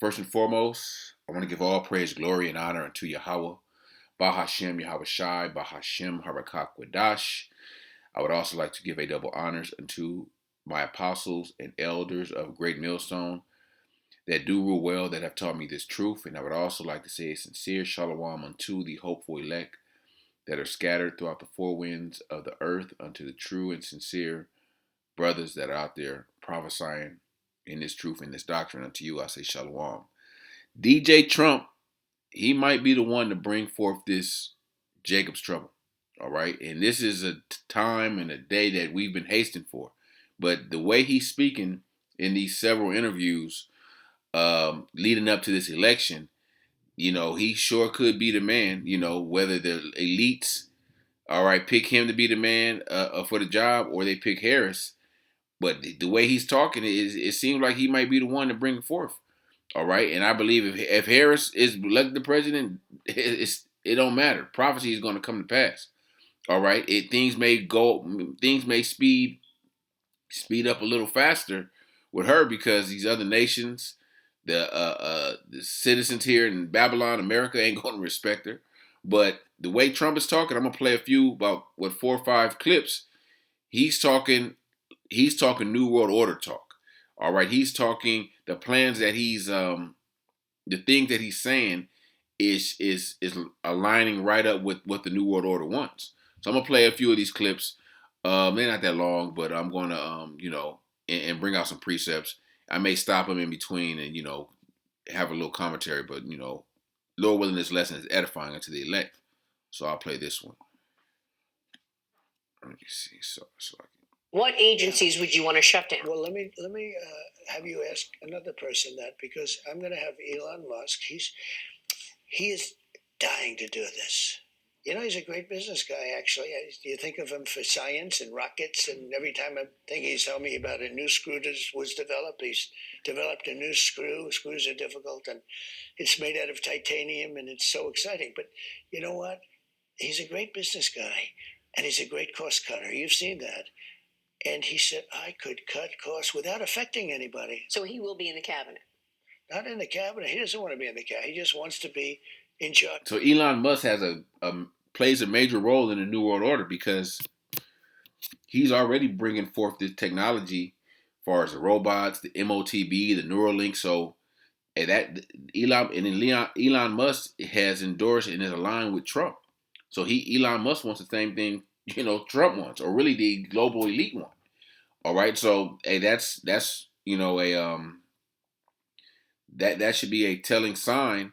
First and foremost, I want to give all praise, glory, and honor unto Yahawah, Bahasham, Yahawashi, Bahasham, Harakakwadash. I would also like to give a double honors unto my apostles and elders of Great Millstone that do rule well, that have taught me this truth. And I would also like to say a sincere shalom unto the hopeful elect that are scattered throughout the four winds of the earth, unto the true and sincere brothers that are out there prophesying in this truth and this doctrine. Unto you I say shalom. DJ Trump, he might be the one to bring forth this Jacob's trouble. All right. And this is a time and a day that we've been hasting for. But the way he's speaking in these several interviews leading up to this election, he sure could be the man, whether the elites, all right, pick him to be the man for the job, or they pick Harris. But the way he's talking, it seems like he might be the one to bring it forth. All right. And I believe if Harris is elected the president, it don't matter. Prophecy is going to come to pass. All right. Things may speed up a little faster with her because these other nations, the citizens here in Babylon, America, ain't going to respect her. But the way Trump is talking, I'm gonna play a few, about 4 or 5 clips. He's talking New World Order talk. All right, he's talking the plans that the things that he's saying is aligning right up with what the New World Order wants. So I'm gonna play a few of these clips. They're not that long, but I'm gonna and bring out some precepts. I may stop them in between and have a little commentary, but Lord willing, this lesson is edifying unto the elect. So I'll play this one. Let me see. What agencies would you want to shut down? Well, let me have you ask another person that, because I'm going to have Elon Musk. He is dying to do this. He's a great business guy, actually. You think of him for science and rockets, and every time I think he's telling me about a new screw that was developed, he's developed a new screw. Screws are difficult, and it's made out of titanium, and it's so exciting. But you know what? He's a great business guy, and he's a great cost cutter. You've seen that. And he said, I could cut costs without affecting anybody. So he will be in the cabinet? Not in the cabinet. He doesn't want to be in the cabinet. He just wants to be in charge. So Elon Musk has plays a major role in the New World Order because he's already bringing forth this technology as far as the robots, the MOTB, the Neuralink. So that Elon Musk has endorsed and is aligned with Trump. So Elon Musk wants the same thing Trump wants, or really the global elite want. All right, so that's that should be a telling sign,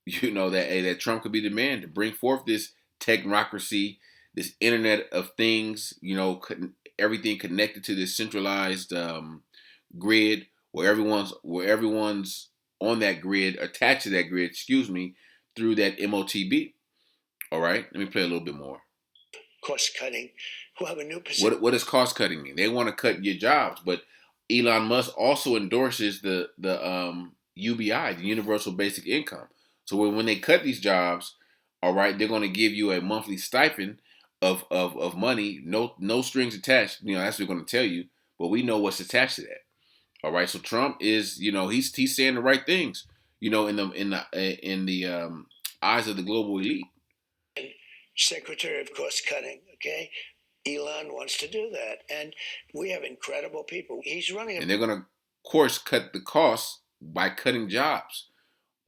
that Trump could be the man to bring forth this technocracy, this Internet of Things, everything connected to this centralized grid where everyone's on that grid, attached to that grid, through that MOTB. All right, let me play a little bit more. Cost cutting, who have a new position. What does cost cutting mean? They want to cut your jobs, but Elon Musk also endorses the UBI, the Universal Basic Income. So when they cut these jobs, all right, they're going to give you a monthly stipend of money, no strings attached. That's what they're going to tell you, but we know what's attached to that. All right, so Trump is, he's saying the right things, in the eyes of the global elite. Secretary of Cost Cutting, okay? Elon wants to do that. And we have incredible people. He's running and they're going to, of course, cut the costs by cutting jobs.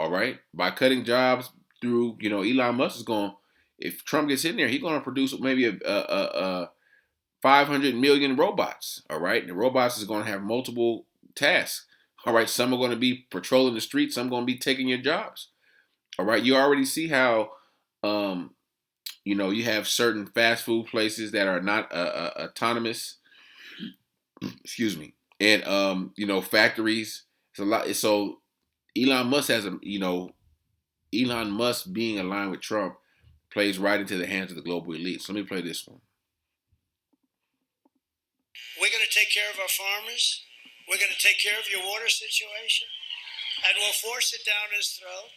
All right? By cutting jobs through, Elon Musk is going, if Trump gets in there, he's going to produce maybe a 500 million robots. All right? And the robots is going to have multiple tasks. All right? Some are going to be patrolling the streets. Some are going to be taking your jobs. All right? You already see how, you have certain fast food places that are not autonomous. Excuse me. And factories. It's a lot. So Elon Musk Elon Musk being aligned with Trump plays right into the hands of the global elite. So let me play this one. We're going to take care of our farmers. We're going to take care of your water situation, and we'll force it down his throat.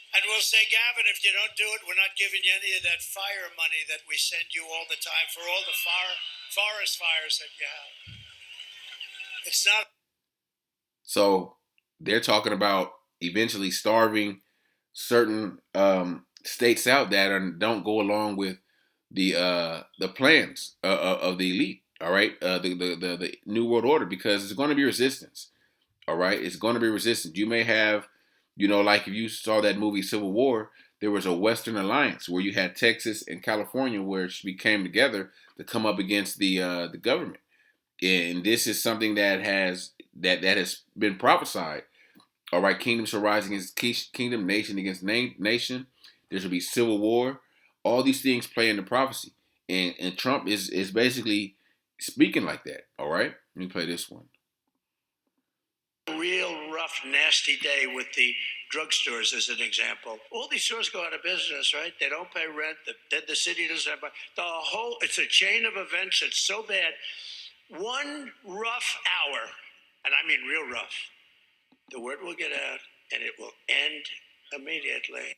And we'll say, Gavin, if you don't do it, we're not giving you any of that fire money that we send you all the time for all the forest fires that you have. It's not. So they're talking about eventually starving certain states out that don't go along with the plans of the elite. All right, the New World Order, because it's going to be resistance. All right, it's going to be resistance. You may have, like if you saw that movie Civil War, there was a Western alliance where you had Texas and California, where we came together to come up against the government. And this is something that has been prophesied. All right, kingdom shall rise against kingdom, nation against nation. There shall be civil war. All these things play into prophecy, and Trump is basically speaking like that. All right, let me play this one. Real rough, nasty day with the drugstores, as an example. All these stores go out of business, right? They don't pay rent. The city doesn't have it's a chain of events. It's so bad. One rough hour, and I mean real rough, the word will get out and it will end immediately.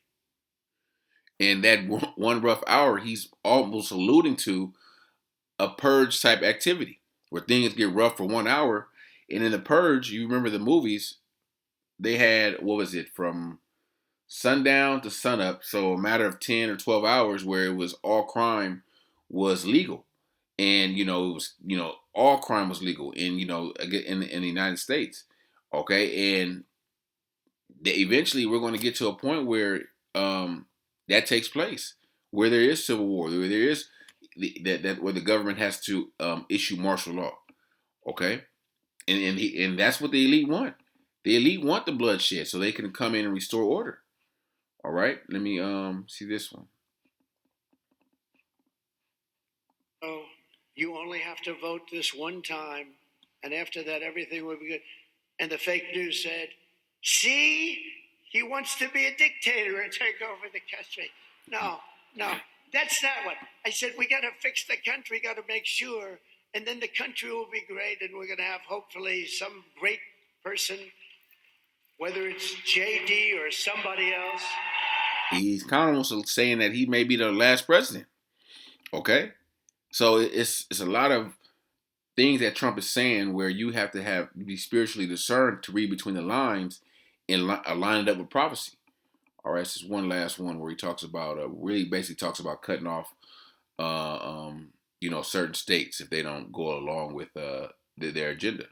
And that one rough hour, he's almost alluding to a purge type activity where things get rough for 1 hour. And in the purge, you remember the movies, they had, what was it, from sundown to sunup, so a matter of 10 or 12 hours where it was all crime was legal. And, it was, all crime was legal in the United States. Okay. And eventually we're going to get to a point where that takes place, where there is civil war, where there is where the government has to issue martial law. Okay. And that's what the elite want. The elite want the bloodshed so they can come in and restore order. All right, let me see this one. Oh, you only have to vote this one time, and after that, everything will be good. And the fake news said, see, he wants to be a dictator and take over the country. No, that's not what. I said, we got to fix the country, got to make sure, and then the country will be great, and we're going to have, hopefully, some great person, whether it's JD or somebody else. He's kind of almost saying that he may be the last president. Okay, so it's a lot of things that Trump is saying where you have to be spiritually discerned to read between the lines and line it up with prophecy. All right, this is one last one where he talks about really basically talks about cutting off certain states if they don't go along with their agenda.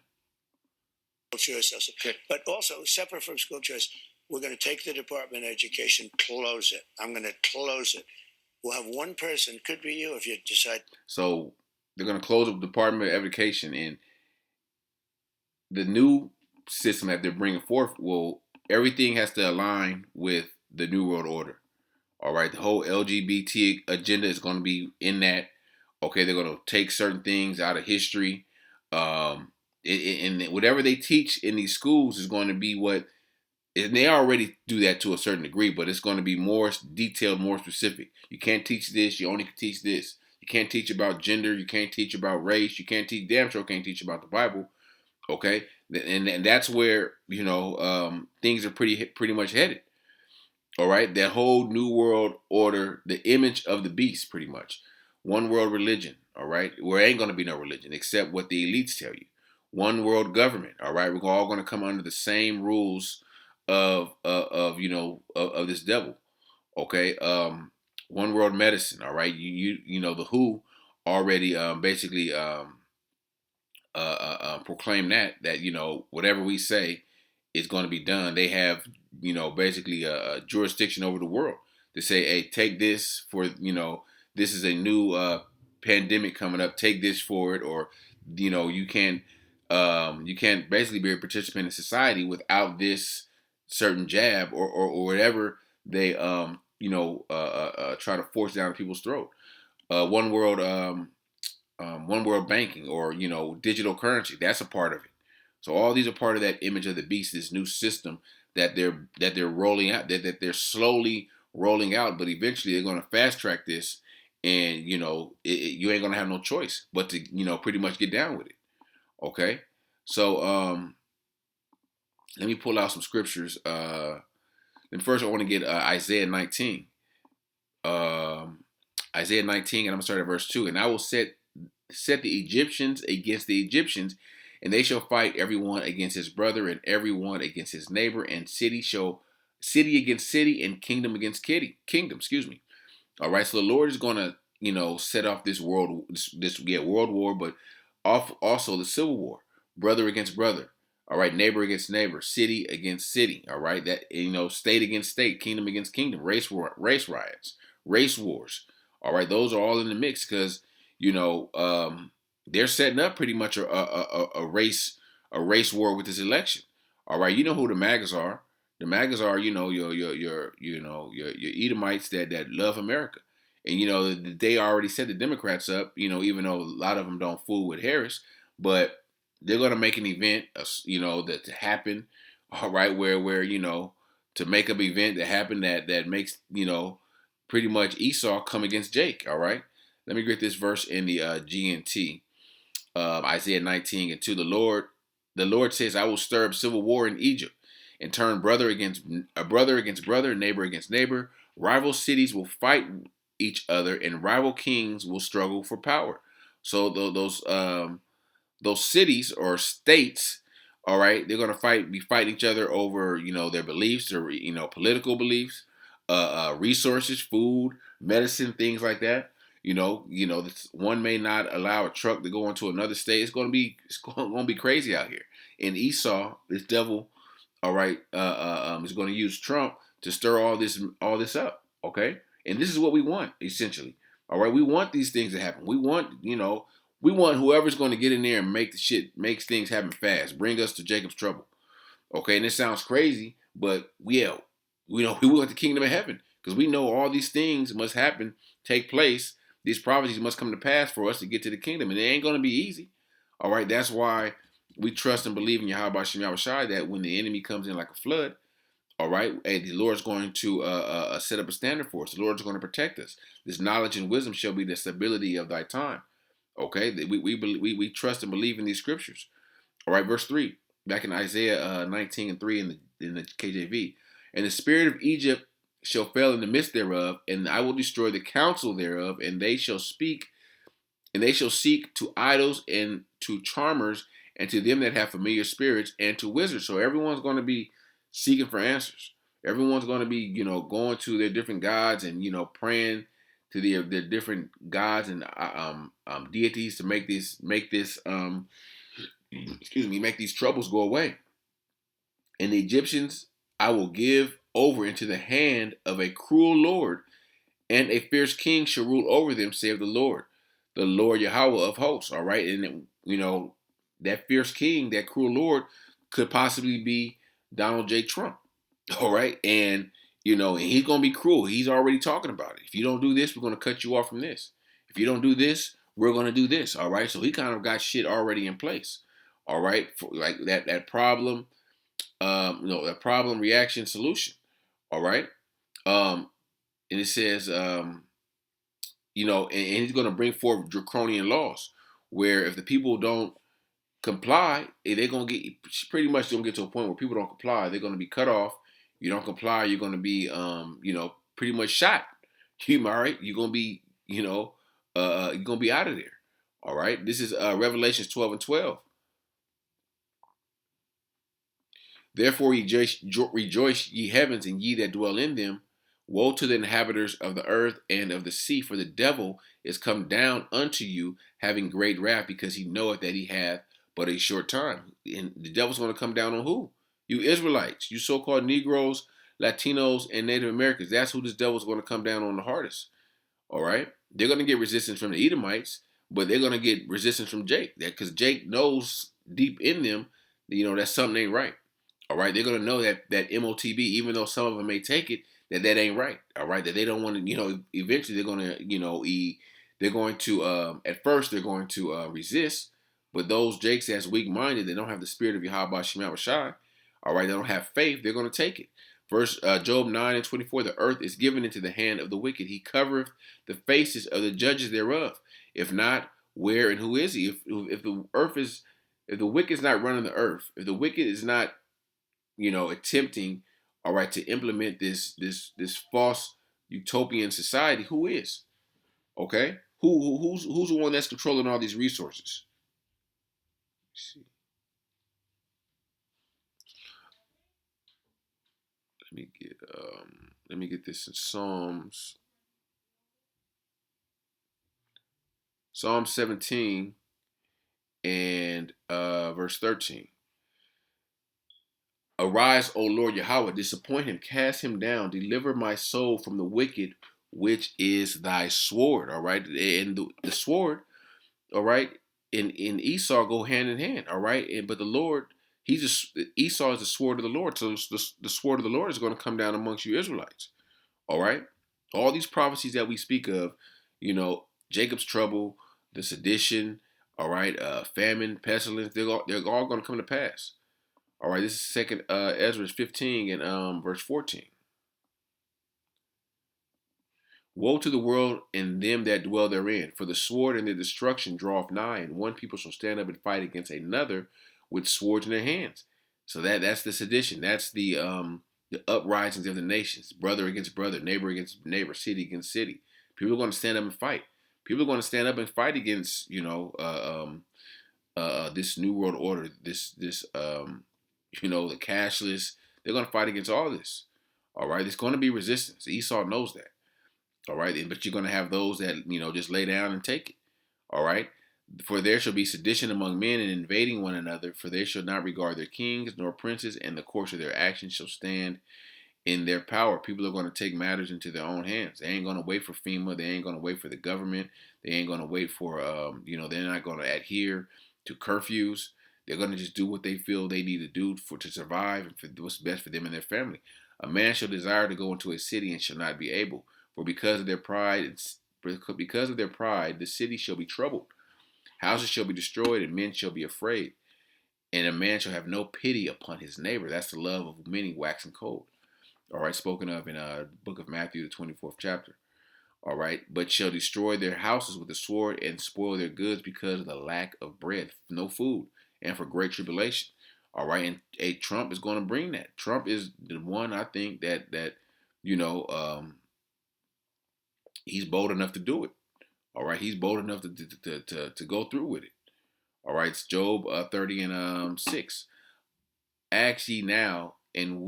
Choice also. Okay. But also, separate from school choice, we're going to take the Department of Education, close it. I'm going to close it. We'll have one person, could be you if you decide. So they're going to close the Department of Education, and the new system that they're bringing forth everything has to align with the New World Order. All right, the whole LGBT agenda is going to be in that. Okay, they're going to take certain things out of history. And whatever they teach in these schools is going to be and they already do that to a certain degree, but it's going to be more detailed, more specific. You can't teach this. You only can teach this. You can't teach about gender. You can't teach about race. You can't teach, damn sure can't teach about the Bible. Okay, and that's where things are pretty much headed. All right, that whole New World Order, the image of the beast, pretty much. One world religion. All right, where ain't gonna be no religion except what the elites tell you. One world government. All right, we're all gonna come under the same rules of this devil. Okay, one world medicine. All right, the WHO already basically proclaim that whatever we say is going to be done. They have basically a jurisdiction over the world to say, hey, take this for this is a new pandemic coming up. Take this for it, or you can't basically be a participant in society without this certain jab or whatever they try to force down people's throat. One world. One world banking or digital currency, that's a part of it. So all these are part of that image of the beast, this new system that they're rolling out, that they're slowly rolling out, but eventually they're going to fast track this, and you ain't going to have no choice but to pretty much get down with it. Okay, so let me pull out some scriptures. And first I want to get Isaiah 19. Isaiah 19, and I'm going to start at verse 2. And I will set the Egyptians against the Egyptians, And they shall fight everyone against his brother, and everyone against his neighbor, and city against city, and kingdom against kingdom. Excuse me. All right, so the Lord is going to, set off this world war, but also the civil war, brother against brother. All right, neighbor against neighbor, city against city. All right, that state against state, kingdom against kingdom, race riots, race wars. All right, those are all in the mix because they're setting up pretty much a race war with this election. All right, you know who the MAGAs are. The MAGAs are, your Edomites that love America. And they already set the Democrats up, even though a lot of them don't fool with Harris, but they're going to make an event, that to happen, all right, where to make up an event that happen that makes, pretty much Esau come against Jake, all right? Let me get this verse in the GNT, Isaiah 19:2. The Lord says, I will stir up civil war in Egypt and turn brother against brother, neighbor against neighbor. Rival cities will fight each other, and rival kings will struggle for power. So those cities or states, all right, they're gonna be fighting each other over their beliefs or political beliefs, resources, food, medicine, things like that. One may not allow a truck to go into another state. It's gonna be crazy out here. And Esau, this devil, all right, is going to use Trump to stir all this up. Okay, and this is what we want essentially. All right, we want these things to happen. We want whoever's going to get in there and makes things happen fast, bring us to Jacob's trouble. Okay, and it sounds crazy, but we want the kingdom of heaven because we know all these things must happen, take place. These prophecies must come to pass for us to get to the kingdom, and it ain't going to be easy. All right, that's why we trust and believe in Yahawashi that when the enemy comes in like a flood, all right, hey, the Lord's going to set up a standard for us. The Lord's going to protect us. This knowledge and wisdom shall be the stability of thy time. Okay, we trust and believe in these scriptures. All right, verse 3, back in Isaiah 19:3 in the KJV. And the spirit of Egypt shall fail in the midst thereof, and I will destroy the counsel thereof, and they shall seek to idols and to charmers and to them that have familiar spirits and to wizards. So everyone's going to be seeking for answers. Everyone's going to be, going to their different gods and, praying to their different gods and deities to make these troubles go away. And the Egyptians I will give over into the hand of a cruel Lord, and a fierce king shall rule over them, saith the Lord Yahawah of hosts. All right, and that fierce king, that cruel Lord, could possibly be Donald J. Trump. All right, and and he's gonna be cruel. He's already talking about it. If you don't do this, we're gonna cut you off from this. If you don't do this, we're gonna do this. All right, so he kind of got shit already in place. All right, like that problem, that problem reaction solution. All right, and it says, and he's going to bring forth draconian laws where if the people don't comply, they're going to get pretty much going to get to a point where people don't comply, they're going to be cut off. You don't comply, you're going to be, pretty much shot. All right, you're going to be, you're going to be out of there. All right, this is Revelations 12:12. Therefore rejoice ye heavens, and ye that dwell in them. Woe to the inhabitants of the earth and of the sea, for the devil is come down unto you, having great wrath, because he knoweth that he hath but a short time. And the devil's going to come down on who? You Israelites, you so-called Negroes, Latinos, and Native Americans. That's who this devil's going to come down on the hardest. All right? They're going to get resistance from the Edomites, but they're going to get resistance from Jake. Because Jake knows deep in them, that something ain't right. All right, they're gonna know that MOTB, even though some of them may take it, that ain't right. All right, that they don't want to. Eventually they're gonna, they're going to. At first they're going to resist, but those Jakes that's weak-minded, they don't have the spirit of Yahawashi. All right, they don't have faith. They're gonna take it. Verse Job 9:24: The earth is given into the hand of the wicked. He covereth the faces of the judges thereof. If not, where and who is he? If the wicked is not running the earth, if the wicked is not attempting, all right, to implement this false utopian society, who is? Okay, who's the one that's controlling all these resources? let me get this in Psalms. Psalm 17 and verse 13. Arise, O Lord Yahawah, disappoint him, cast him down, deliver my soul from the wicked, which is thy sword. All right, and the sword, all right, in Esau go hand in hand. All right, but the Lord, Esau is the sword of the Lord, so the sword of the Lord is going to come down amongst you Israelites. All right, all these prophecies that we speak of, Jacob's trouble, the sedition, all right, famine, pestilence, they're all going to come to pass. All right, this is second Ezra 15 and verse 14. Woe to the world and them that dwell therein, for the sword and the destruction draweth nigh, and one people shall stand up and fight against another with swords in their hands. So that's the sedition. That's the uprisings of the nations, brother against brother, neighbor against neighbor, city against city. People are going to stand up and fight. People are going to stand up and fight against this new world order, the cashless. They're going to fight against all this. All right, there's going to be resistance. Esau knows that. All right, but you're going to have those that just lay down and take it. All right, for there shall be sedition among men and invading one another. For they shall not regard their kings nor princes, and the course of their actions shall stand in their power. People are going to take matters into their own hands. They ain't going to wait for FEMA. They ain't going to wait for the government. They ain't going to wait for, they're not going to adhere to curfews. They're going to just do what they feel they need to do to survive and for what's best for them and their family. A man shall desire to go into a city and shall not be able, for because of their pride, the city shall be troubled. Houses shall be destroyed, and men shall be afraid. And a man shall have no pity upon his neighbor. That's the love of many waxing cold. All right, spoken of in the book of Matthew, the 24th chapter. All right, but shall destroy their houses with the sword and spoil their goods because of the lack of bread, no food, and for great tribulation. All right, and Trump is going to bring that. Trump is the one I think that he's bold enough to do it. All right, he's bold enough to go through with it. All right, it's Job 30 and 6. Ask ye now, and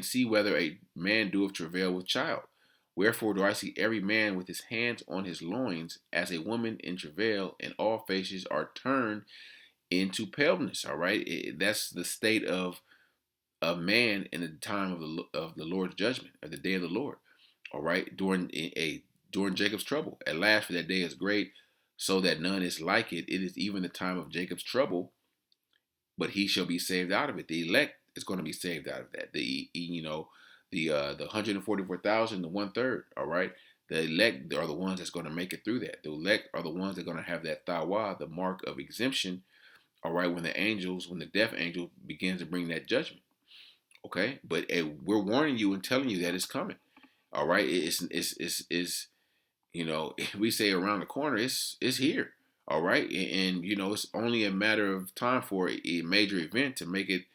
see whether a man doeth travail with child. Wherefore do I see every man with his hands on his loins, as a woman in travail, and all faces are turned into paleness. All right, that's the state of a man in the time of the Lord's judgment, or the day of the Lord. All right, during Jacob's trouble. At last, for that day is great, so that none is like it. It is even the time of Jacob's trouble, but he shall be saved out of it. The elect is going to be saved out of that. The 144,000, the 1/3. All right, the elect are the ones that's going to make it through that. The elect are the ones that are going to have that Yahawah, the mark of exemption. All right, when the death angel begins to bring that judgment. Okay, but we're warning you and telling you that it's coming. All right, it's we say around the corner, it's here. All right, and it's only a matter of time for a major event to make it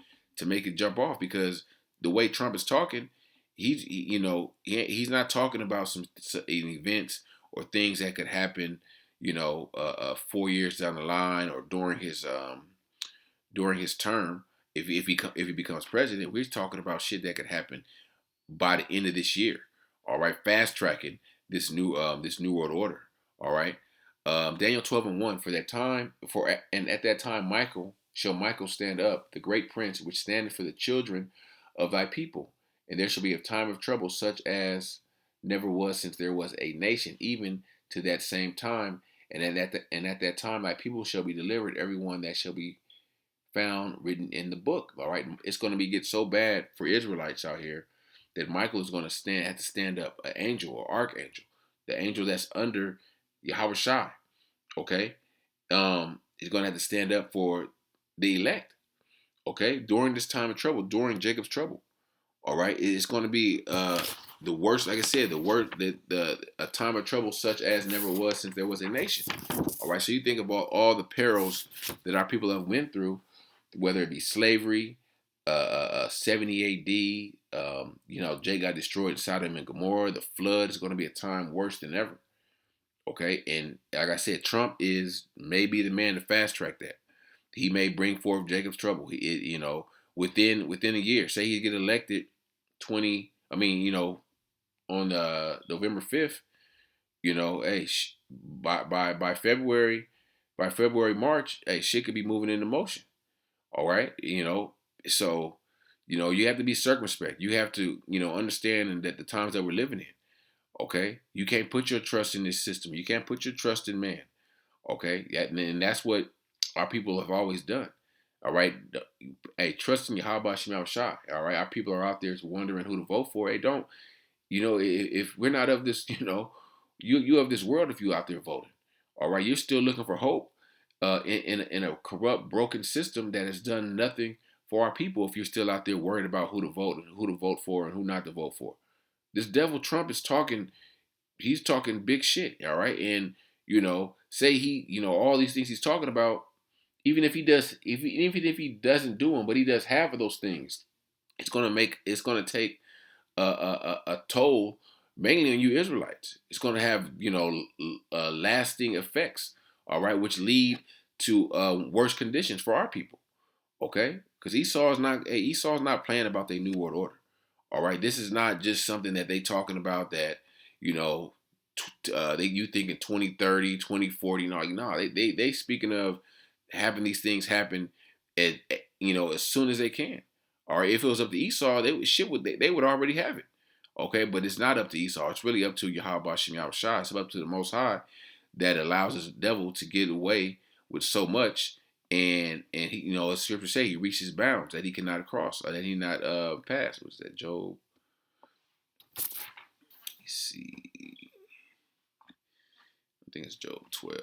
jump off, because the way Trump is talking, he's not talking about some events or things that could happen 4 years down the line, or during his term, if he becomes president. We're talking about shit that could happen by the end of this year. All right, fast tracking this new world order. All right, Daniel 12:1. And at that time Michael stand up, the great prince, which standeth for the children of thy people, and there shall be a time of trouble such as never was since there was a nation, even to that same time. And at that time thy people shall be delivered, everyone that shall be found written in the book. All right, it's going to get so bad for Israelites out here that Michael is going to have to stand up, an angel or archangel, the angel that's under Yahawashi. Okay, he's going to have to stand up for the elect. Okay, during this time of trouble, during Jacob's trouble. All right, it's going to be the worst. Like I said, the worst, a time of trouble such as never was since there was a nation. All right, so you think about all the perils that our people have went through, whether it be slavery, 70 A.D. Jay got destroyed in Sodom and Gomorrah. The flood is going to be a time worse than ever. Okay, and like I said, Trump may be the man to fast track that. He may bring forth Jacob's trouble. Within a year, say he get elected on November 5th, hey, by February, March, hey, shit could be moving into motion. All right, so you have to be circumspect. You have to understand that the times that we're living in. Okay, you can't put your trust in this system. You can't put your trust in man. Okay, and that's what our people have always done. All right, hey, trust in Yahawashi. All right, our people are out there wondering who to vote for. Hey, don't if we're not of this, you of this world if you out there voting. All right, you're still looking for hope in a corrupt, broken system that has done nothing for our people. If you're still out there worried about who to vote and who to vote for and who not to vote for, this devil Trump is talking. He's talking big shit. All right, and say he, all these things he's talking about. Even if he does, even if he doesn't do them, but he does half of those things, it's gonna take a toll mainly on you Israelites. It's going to have lasting effects, all right, which lead to worse conditions for our people, okay? Because Esau's not playing about their new world order, all right. This is not just something that they talking about that you think in 2030, 2040. No, they speaking of having these things happen as soon as they can. All right, if it was up to Esau, they would already have it. Okay, but it's not up to Esau. It's really up to Yahawashi. It's up to the Most High that allows this devil to get away with so much, and he, as Scripture say, he reaches bounds that he cannot cross or that he not pass. What's that, Job? Let's see. I think it's Job 12.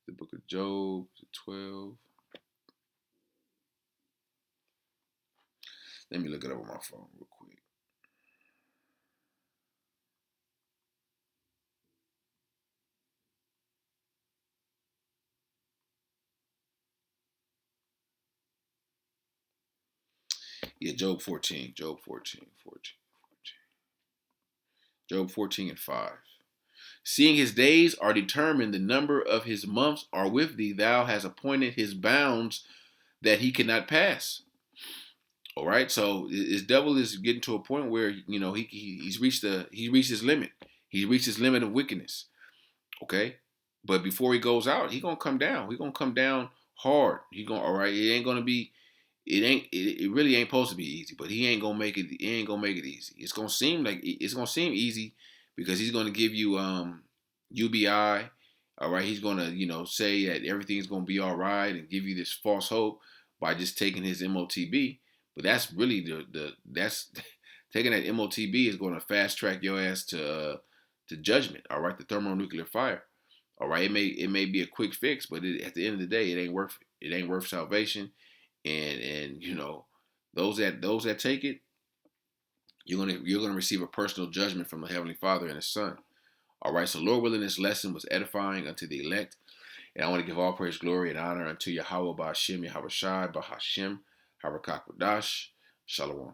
The book of Job 12. Let me look it up on my phone real quick. Yeah, Job 14. Job 14. Job 14 and 5. Seeing his days are determined, the number of his months are with thee. Thou hast appointed his bounds that he cannot pass. All right, so his devil is getting to a point where he's reached his limit. He's reached his limit of wickedness. Okay, but before he goes out, he's gonna come down. He's gonna come down hard. All right. It ain't gonna be. It really ain't supposed to be easy, but he ain't gonna make it. He ain't gonna make it easy. It's gonna seem easy because he's gonna give you UBI. All right, he's gonna say that everything's gonna be all right and give you this false hope by just taking his MOTB. But that's really that's taking that MOTB is going to fast track your ass to judgment. All right, the thermonuclear fire. All right, it may be a quick fix, but at the end of the day, it ain't worth it. It ain't worth salvation. And those that take it, you're gonna receive a personal judgment from the Heavenly Father and His Son. All right, so Lord willing, this lesson was edifying unto the elect, and I want to give all praise, glory, and honor unto Yahawah, Bahasham, Yahawashi, Bahasham, Harakak Wadash, Shalom.